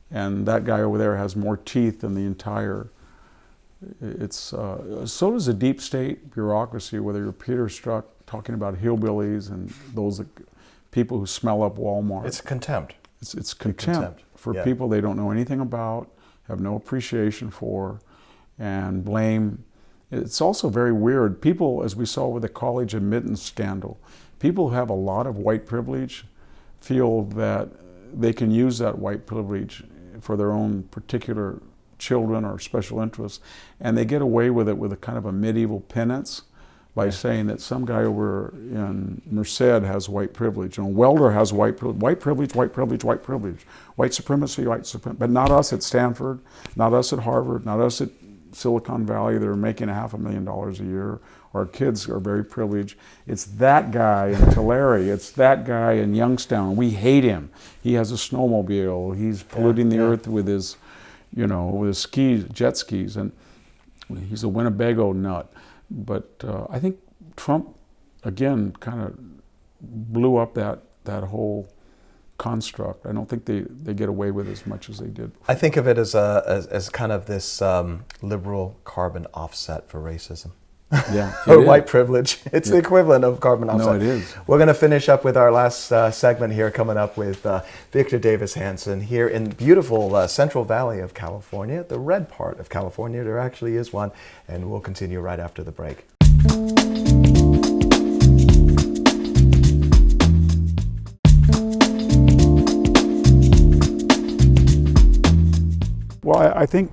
and that guy over there has more teeth than the entire. So does the deep state bureaucracy. Whether you're Peter Strzok talking about hillbillies and those people who smell up Walmart. It's contempt. It's contempt for people they don't know anything about, have no appreciation for, and blame. It's also very weird. People, as we saw with the college admittance scandal, people who have a lot of white privilege feel that they can use that white privilege for their own particular children or special interests, and they get away with it with a kind of a medieval penance by saying that some guy over in Merced has white privilege, and a welder has white privilege, white privilege, white privilege, white privilege, white supremacy, but not us at Stanford, not us at Harvard, not us at Silicon Valley that are making $500,000 a year. Our kids are very privileged. It's that guy in Tulare, it's that guy in Youngstown. We hate him. He has a snowmobile. He's polluting the earth with his, with his jet skis, and he's a Winnebago nut. But I think Trump, again, kind of blew up that whole construct. I don't think they get away with as much as they did before. I think of it as kind of this liberal carbon offset for racism. Yeah, or white privilege. It's the equivalent of carbon offset. No, it is. We're going to finish up with our last segment here, coming up with Victor Davis Hanson here in beautiful Central Valley of California, the red part of California. There actually is one, and we'll continue right after the break. Well, I think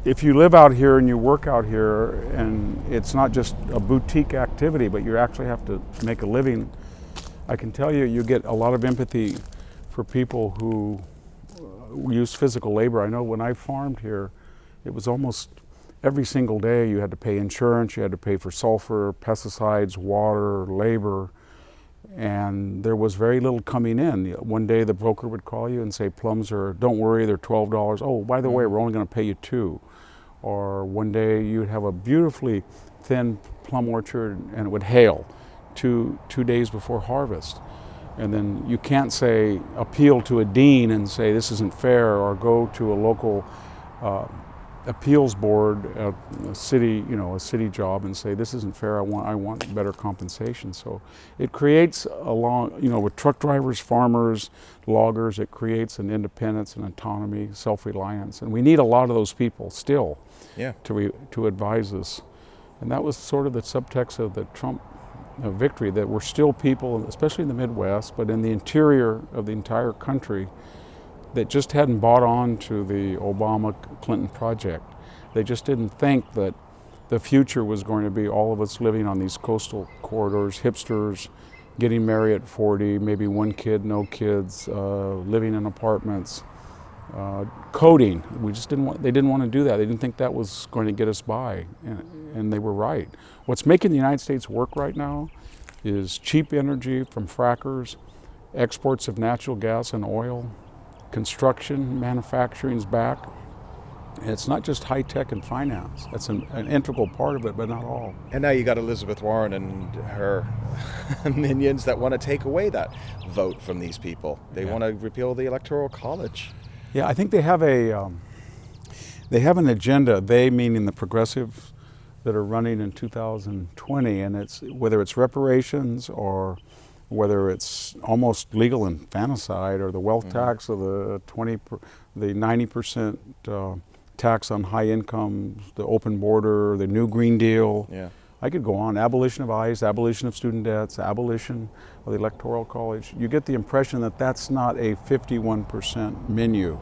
if you live out here and you work out here, and it's not just a boutique activity, but you actually have to make a living, I can tell you, you get a lot of empathy for people who use physical labor. I know when I farmed here, it was almost every single day you had to pay insurance, you had to pay for sulfur, pesticides, water, labor, and there was very little coming in. One day the broker would call you and say, plums are, don't worry, they're $12. Oh, by the way, we're only going to pay you $2. Or one day you'd have a beautifully thin plum orchard and it would hail 2 days before harvest. And then you can't say, appeal to a dean and say this isn't fair, or go to a local appeals board at a city, a city job and say this isn't fair, I want better compensation. So it creates with truck drivers, farmers, loggers, it creates an independence and autonomy, self-reliance. And we need a lot of those people still to advise us. And that was sort of the subtext of the Trump victory, that we're still people, especially in the Midwest, but in the interior of the entire country, that just hadn't bought on to the Obama-Clinton project. They just didn't think that the future was going to be all of us living on these coastal corridors, hipsters, getting married at 40, maybe one kid, no kids, living in apartments, coding. They didn't want to do that. They didn't think that was going to get us by, and they were right. What's making the United States work right now is cheap energy from frackers, exports of natural gas and oil, construction, manufacturing's back, And it's not just high tech and finance. That's an integral part of it, but not all. And now you got Elizabeth Warren and her minions that want to take away that vote from these people. They want to repeal the Electoral College. Yeah, I think they have an agenda. They meaning the progressives that are running in 2020, and it's whether it's reparations or whether it's almost legal infanticide or the wealth tax or the 90% tax on high incomes, the open border, the new Green Deal. Yeah. I could go on. Abolition of ICE, abolition of student debts, abolition of the Electoral College. You get the impression that that's not a 51% menu.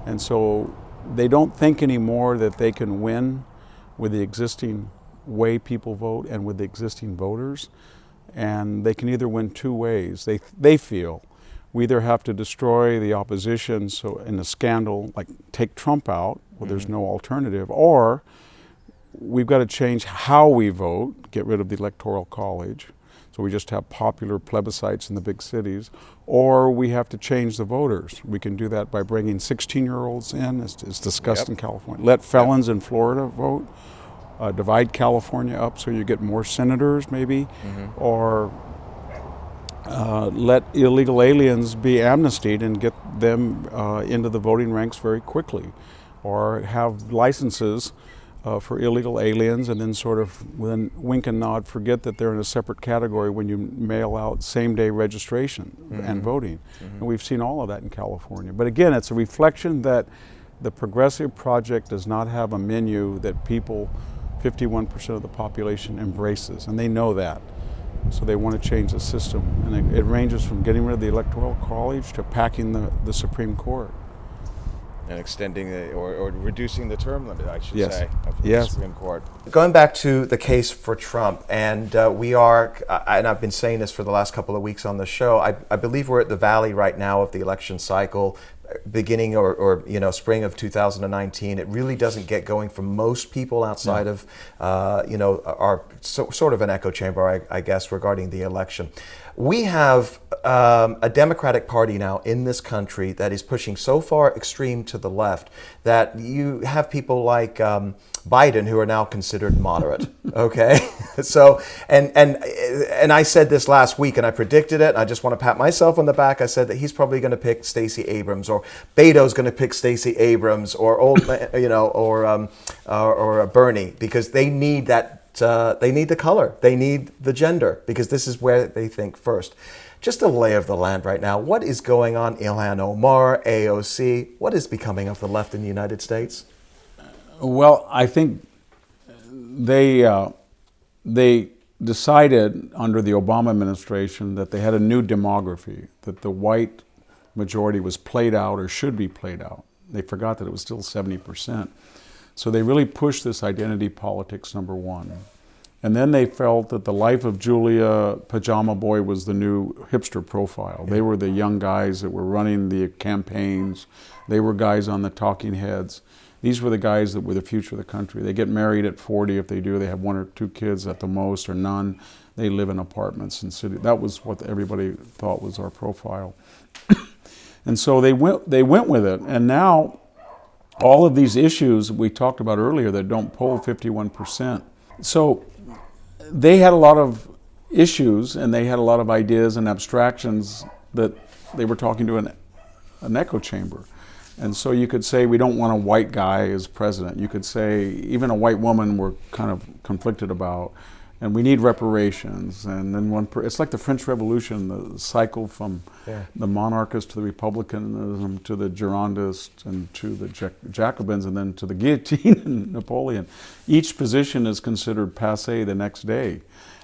And so they don't think anymore that they can win with the existing way people vote and with the existing voters. And they can either win two ways. They feel we either have to destroy the opposition, so in a scandal, like take Trump out, where there's no alternative, or we've got to change how we vote, get rid of the Electoral College, so we just have popular plebiscites in the big cities, or we have to change the voters. We can do that by bringing 16-year-olds in, as discussed in California. Let felons in Florida vote. Divide California up so you get more senators, maybe, or let illegal aliens be amnestied and get them into the voting ranks very quickly, or have licenses for illegal aliens and then sort of with a wink and nod forget that they're in a separate category when you mail out same-day registration and voting. And we've seen all of that in California. But again, it's a reflection that the Progressive Project does not have a menu that people 51% of the population embraces, and they know that. So they want to change the system. And it ranges from getting rid of the Electoral College to packing the Supreme Court. And extending or reducing the term limit, I should say, of the Supreme Court. Going back to the case for Trump, and we are, and I've been saying this for the last couple of weeks on the show, I believe we're at the valley right now of the election cycle, beginning or spring of 2019. It really doesn't get going for most people outside of our sort of an echo chamber, I guess, regarding the election. We have a Democratic Party now in this country that is pushing so far extreme to the left that you have people like Biden who are now considered moderate. Okay, so and I said this last week and I predicted it. I just want to pat myself on the back. I said that he's probably going to pick Stacey Abrams, or Beto's going to pick Stacey Abrams, or or Bernie, because they need that. They need the color. They need the gender, because this is where they think first. Just a lay of the land right now. What is going on? Ilhan Omar, AOC. What is becoming of the left in the United States? Well, I think they decided under the Obama administration that they had a new demography, that the white majority was played out or should be played out. They forgot that it was still 70%. So they really pushed this identity politics, number one. And then they felt that the Life of Julia Pajama Boy was the new hipster profile. They were the young guys that were running the campaigns. They were guys on the talking heads. These were the guys that were the future of the country. They get married at 40 if they do. They have 1 or 2 kids at the most, or none. They live in apartments in cities. That was what everybody thought was our profile. And so they went with it. And now all of these issues we talked about earlier that don't poll 51%. So they had a lot of issues and they had a lot of ideas and abstractions that they were talking to an echo chamber. And so you could say we don't want a white guy as president. You could say even a white woman we're kind of conflicted about. And we need reparations. And then it's like the French Revolution, the cycle from the monarchist to the republicanism to the Girondist and to the Jacobins and then to the guillotine and Napoleon. Each position is considered passé the next day.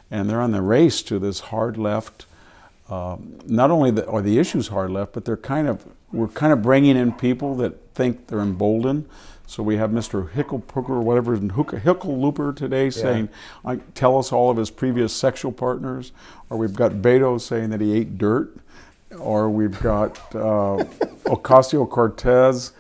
And they're on the race to this hard left. Not only are the issues hard left, but we're kind of bringing in people that think they're emboldened. So we have Mr. Hickelpooker or whatever, Hickelooper today saying, tell us all of his previous sexual partners. Or we've got Beto saying that he ate dirt. Or we've got Ocasio-Cortez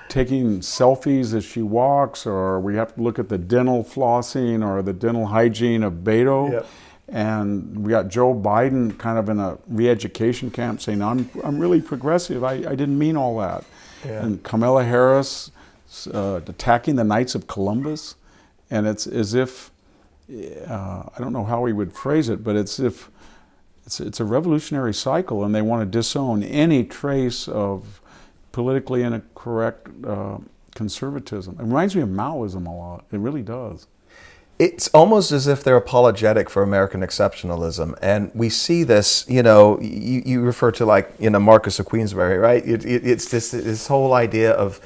taking selfies as she walks. Or we have to look at the dental flossing or the dental hygiene of Beto. Yep. And we got Joe Biden kind of in a re-education camp saying, I'm really progressive. I didn't mean all that. Yeah. And Kamala Harris attacking the Knights of Columbus, and it's as if, I don't know how we would phrase it, but it's if it's a revolutionary cycle, and they want to disown any trace of politically incorrect conservatism. It reminds me of Maoism a lot. It really does. It's almost as if they're apologetic for American exceptionalism. And we see this, you refer to Marcus of Queensberry, right? It's this whole idea of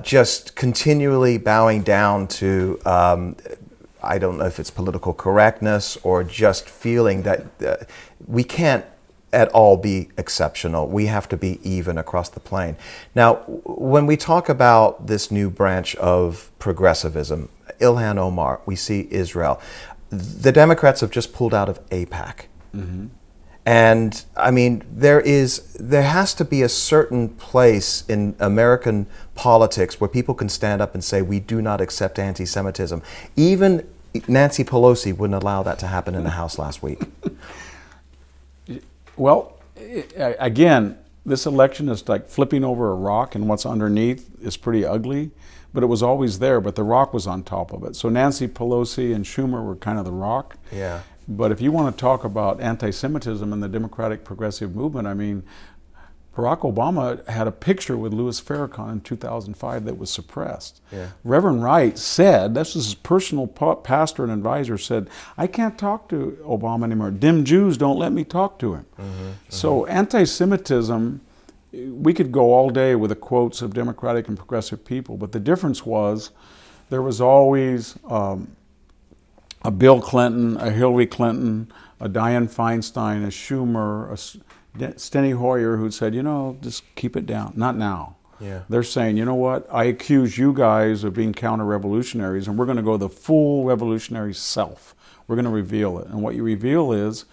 just continually bowing down to, I don't know if it's political correctness or just feeling that we can't at all be exceptional. We have to be even across the plane. Now, when we talk about this new branch of progressivism, Ilhan Omar, we see Israel. The Democrats have just pulled out of AIPAC. Mm-hmm. And I mean, there has to be a certain place in American politics where people can stand up and say, we do not accept anti-Semitism. Even Nancy Pelosi wouldn't allow that to happen in the House last week. Well, again, this election is like flipping over a rock, and what's underneath is pretty ugly, but it was always there, but the rock was on top of it. So Nancy Pelosi and Schumer were kind of the rock. Yeah. But if you want to talk about anti-Semitism in the Democratic Progressive Movement, I mean, Barack Obama had a picture with Louis Farrakhan in 2005 that was suppressed. Yeah. Reverend Wright said, this is his personal pastor and advisor, said, I can't talk to Obama anymore. Dim Jews don't let me talk to him. Mm-hmm. So anti-Semitism, we could go all day with the quotes of Democratic and progressive people, but the difference was there was always a Bill Clinton, a Hillary Clinton, a Dianne Feinstein, a Schumer, a Steny Hoyer, who said, just keep it down. Not now. Yeah. They're saying, you know what? I accuse you guys of being counter-revolutionaries, and we're going to go the full revolutionary self. We're going to reveal it. And what you reveal is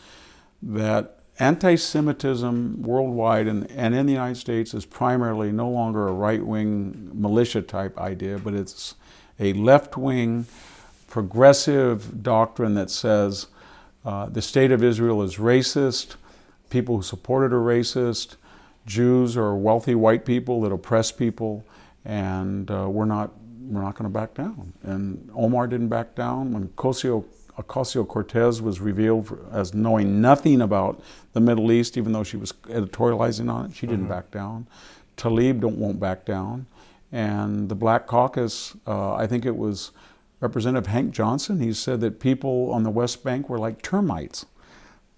that anti-Semitism worldwide and in the United States is primarily no longer a right-wing militia-type idea, but it's a left-wing progressive doctrine that says the state of Israel is racist, people who support it are racist, Jews are wealthy white people that oppress people, and we're not going to back down. And Omar didn't back down. When Ocasio-Cortez was revealed as knowing nothing about the Middle East, even though she was editorializing on it, she didn't back down. Tlaib won't back down. And the Black Caucus, I think it was Representative Hank Johnson, he said that people on the West Bank were like termites.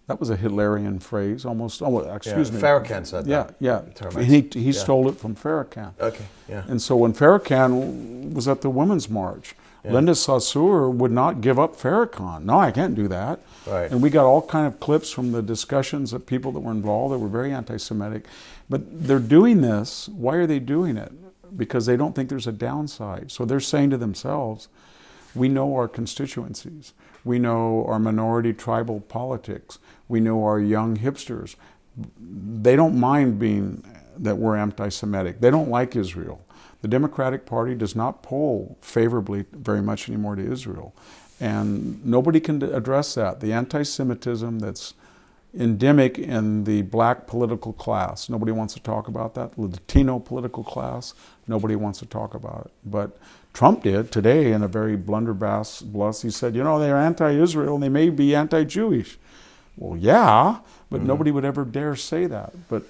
That was a Hitlerian phrase, almost. Oh, excuse me. Farrakhan said that. Yeah. He stole it from Farrakhan. Okay. Yeah. And so when Farrakhan was at the Women's March, Linda Saussure would not give up Farrakhan. No, I can't do that. Right. And we got all kind of clips from the discussions of people that were involved that were very anti-Semitic. But they're doing this. Why are they doing it? Because they don't think there's a downside. So they're saying to themselves, we know our constituencies. We know our minority tribal politics. We know our young hipsters. They don't mind being that we're anti-Semitic. They don't like Israel. The Democratic Party does not poll favorably very much anymore to Israel. And nobody can address that. The anti-Semitism that's endemic in the black political class. Nobody wants to talk about that. The Latino political class, nobody wants to talk about it. But Trump did today in a very blunderbuss. He said, they're anti-Israel and they may be anti-Jewish. Well, yeah, but nobody would ever dare say that. But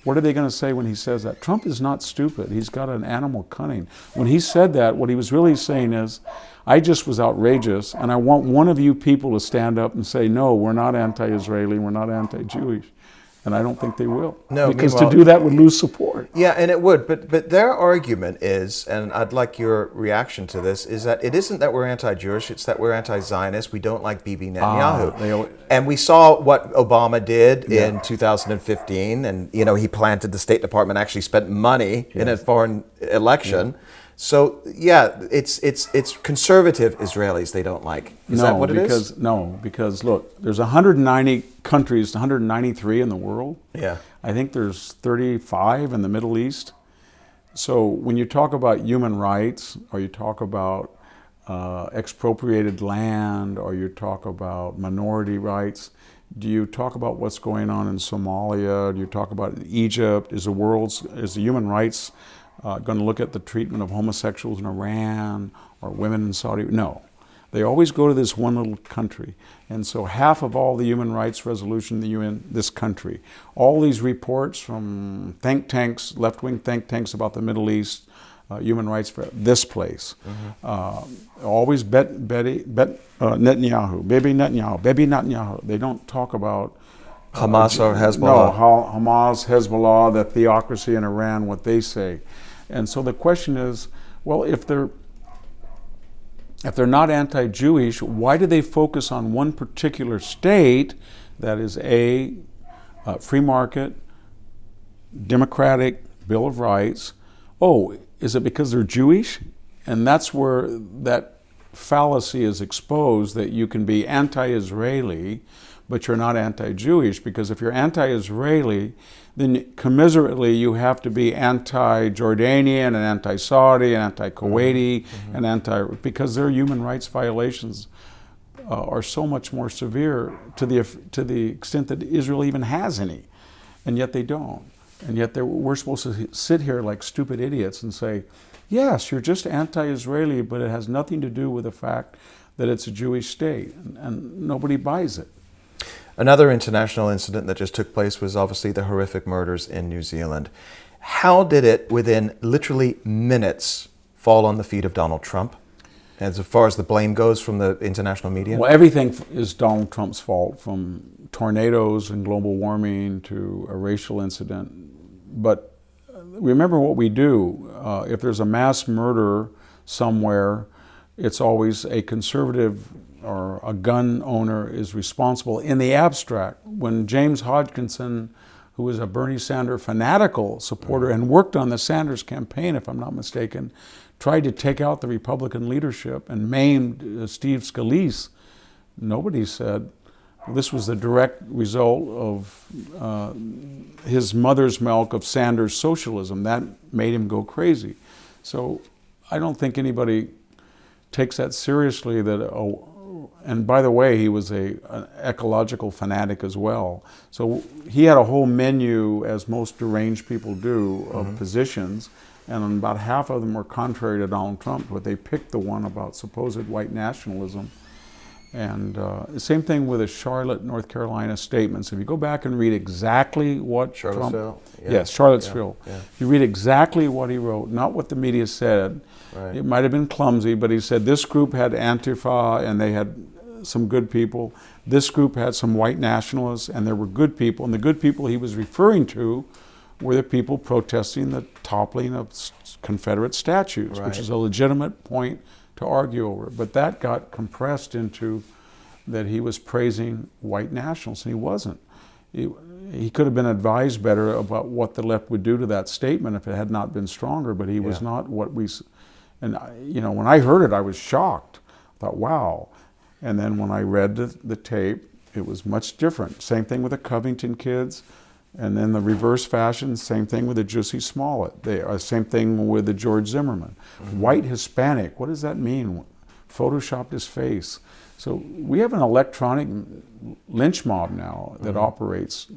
what are they going to say when he says that? Trump is not stupid. He's got an animal cunning. When he said that, what he was really saying is, I just was outrageous, and I want one of you people to stand up and say, no, we're not anti-Israeli, we're not anti-Jewish. And I don't think they will. No, because to do that would lose support. Yeah, and it would. But their argument is, and I'd like your reaction to this, is that it isn't that we're anti-Jewish, it's that we're anti-Zionist. We don't like Bibi Netanyahu. And we saw what Obama did in 2015, and he planted the State Department, actually spent money in a foreign election. Yeah. So it's conservative Israelis they don't like. Is that what it is? No, because look, there's 190 countries, 193 in the world. Yeah. I think there's 35 in the Middle East. So when you talk about human rights, or you talk about expropriated land, or you talk about minority rights, do you talk about what's going on in Somalia? Do you talk about Egypt? Is the human rights going to look at the treatment of homosexuals in Iran or women in Saudi. No. They always go to this one little country. And so half of all the human rights resolution in the UN, this country. All these reports from think tanks, left-wing think tanks about the Middle East, human rights for this place. Always Netanyahu, Bibi Netanyahu. They don't talk about Hamas or Hezbollah. No, Hamas, Hezbollah, the theocracy in Iran, what they say. And so the question is, well, if they're not anti-Jewish, why do they focus on one particular state that is a free market, democratic Bill of Rights? Oh, is it because they're Jewish? And that's where that fallacy is exposed, that you can be anti-Israeli, but you're not anti-Jewish, because if you're anti-Israeli, then commiserately you have to be anti-Jordanian and anti-Saudi and anti-Kuwaiti and because their human rights violations are so much more severe to the extent that Israel even has any, and yet they don't. And yet we're supposed to sit here like stupid idiots and say, yes, you're just anti-Israeli, but it has nothing to do with the fact that it's a Jewish state, and nobody buys it. Another international incident that just took place was obviously the horrific murders in New Zealand. How did it, within literally minutes, fall on the feet of Donald Trump, as far as the blame goes from the international media? Well, everything is Donald Trump's fault, from tornadoes and global warming to a racial incident. But remember what we do. If there's a mass murder somewhere, it's always a conservative or a gun owner is responsible in the abstract. When James Hodgkinson, who was a Bernie Sanders fanatical supporter and worked on the Sanders campaign, if I'm not mistaken, tried to take out the Republican leadership and maimed Steve Scalise, nobody said this was the direct result of his mother's milk of Sanders socialism. That made him go crazy. So I don't think anybody takes that seriously. And by the way, he was an ecological fanatic as well. So he had a whole menu, as most deranged people do, of positions, and about half of them were contrary to Donald Trump, but they picked the one about supposed white nationalism. And the same thing with the Charlotte, North Carolina statements. If you go back and read exactly what Charlottesville? Trump... Yes, Charlottesville. Yeah. If you read exactly what he wrote, not what the media said. Right. It might have been clumsy, but he said this group had Antifa and they had some good people. This group had some white nationalists and there were good people. And the good people he was referring to were the people protesting the toppling of Confederate statues, right, which is a legitimate point to argue over. But that got compressed into that he was praising white nationalists, and he wasn't. He could have been advised better about what the left would do to that statement if it had not been stronger, but he was not what we... And, you know, when I heard it, I was shocked. I thought, wow. And then when I read the tape, it was much different. Same thing with the Covington kids. And then the reverse fashion, same thing with the Jussie Smollett. Same thing with the George Zimmerman. White Hispanic, what does that mean? Photoshopped his face. So we have an electronic lynch mob now that operates.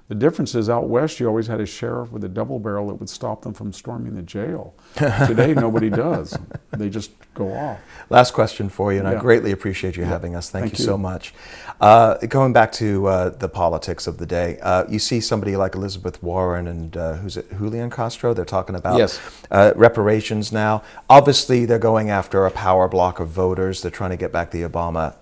The difference is out west you always had a sheriff with a double barrel that would stop them from storming the jail. Today nobody does. They just go off. Last question for you, and I greatly appreciate you having us. Thank you so much. Going back to the politics of the day, you see somebody like Elizabeth Warren and who's it, Julian Castro? They're talking about reparations now. Obviously, they're going after a power block of voters. They're trying to get back the Obama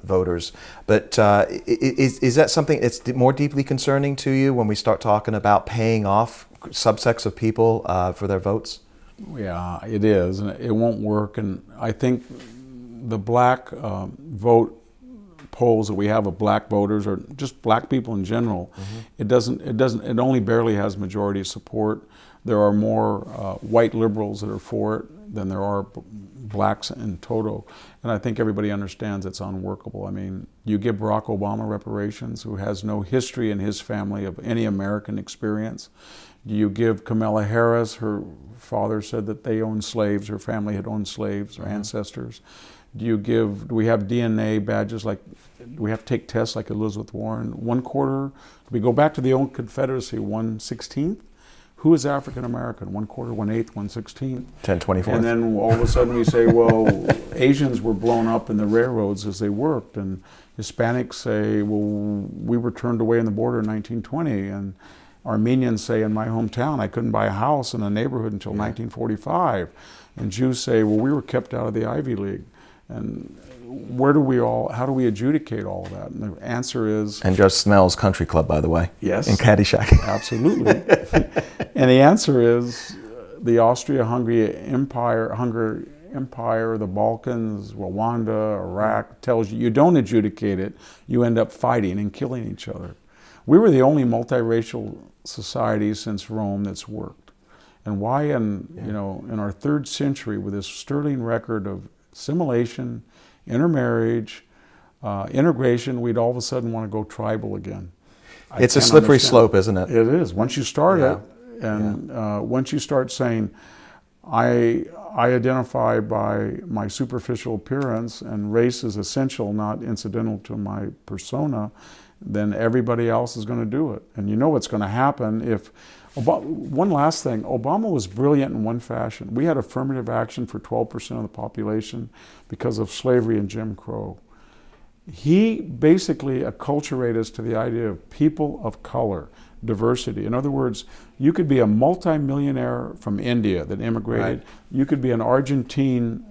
voters. But is that something that's more deeply concerning to you when we start talking about paying off subsects of people for their votes? Yeah, it is, and it won't work. And I think the black vote polls that we have of black voters, or just black people in general, it only barely has majority support. There are more white liberals that are for it than there are blacks in total. And I think everybody understands it's unworkable. I mean, you give Barack Obama reparations, who has no history in his family of any American experience. You give Kamala Harris, her father said that they owned slaves, her family had owned slaves, her ancestors. Do we have DNA badges, like, do we have to take tests like Elizabeth Warren? 1/4, do we go back to the old Confederacy, 1/16? who is African American? 1/4, 1/8, 1/16. 10/24. And then all of a sudden we say, well, Asians were blown up in the railroads as they worked, and Hispanics say, well, we were turned away in the border in 1920, and Armenians say, in my hometown, I couldn't buy a house in a neighborhood until 1945. And Jews say, well, we were kept out of the Ivy League. And how do we adjudicate all of that? And the answer is... And Judge Snell's Country Club, by the way. Yes. In Caddyshack. Absolutely. And the answer is the Austria-Hungary Empire, the Balkans, Rwanda, Iraq, tells you don't adjudicate it, you end up fighting and killing each other. We were the only multiracial society since Rome that's worked. And why in our 3rd century with this sterling record of assimilation, intermarriage, integration, we'd all of a sudden want to go tribal again. It's a slippery slope, isn't it? It is. Once you start it, and once you start saying, I identify by my superficial appearance and race is essential, not incidental to my persona, then everybody else is going to do it. And you know what's going to happen if... One last thing, Obama was brilliant in one fashion. We had affirmative action for 12% of the population because of slavery and Jim Crow. He basically acculturated us to the idea of people of color, diversity. In other words, you could be a multimillionaire from India that immigrated. Right. You could be an Argentine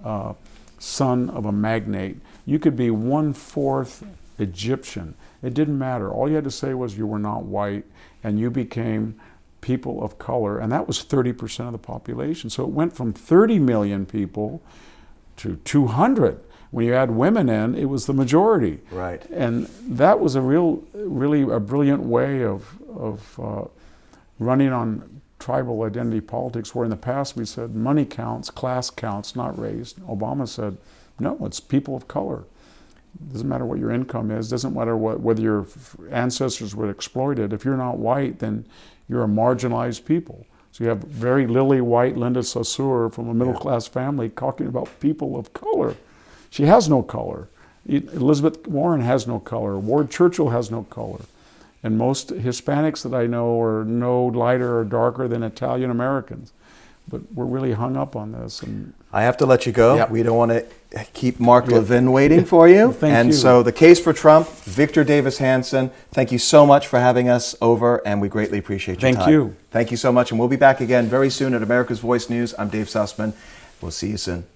son of a magnate. You could be 1/4 Egyptian. It didn't matter. All you had to say was you were not white, and you became people of color, and that was 30% of the population. So it went from 30 million people to 200. When you add women in, it was the majority. Right. And that was really a brilliant way of running on tribal identity politics, where in the past we said money counts, class counts, not race. Obama said, no, it's people of color. Doesn't matter what your income is, doesn't matter whether your ancestors were exploited. If you're not white, then you're a marginalized people. So you have very lily white Linda Saussure from a middle-class family talking about people of color. She has no color. Elizabeth Warren has no color. Ward Churchill has no color. And most Hispanics that I know are no lighter or darker than Italian Americans. But we're really hung up on this. And I have to let you go. Yep. We don't want to keep Mark Levin waiting for you. Thank you. So the case for Trump, Victor Davis Hanson, thank you so much for having us over, and we greatly appreciate your time. Thank you. Thank you so much, and we'll be back again very soon at America's Voice News. I'm Dave Sussman. We'll see you soon.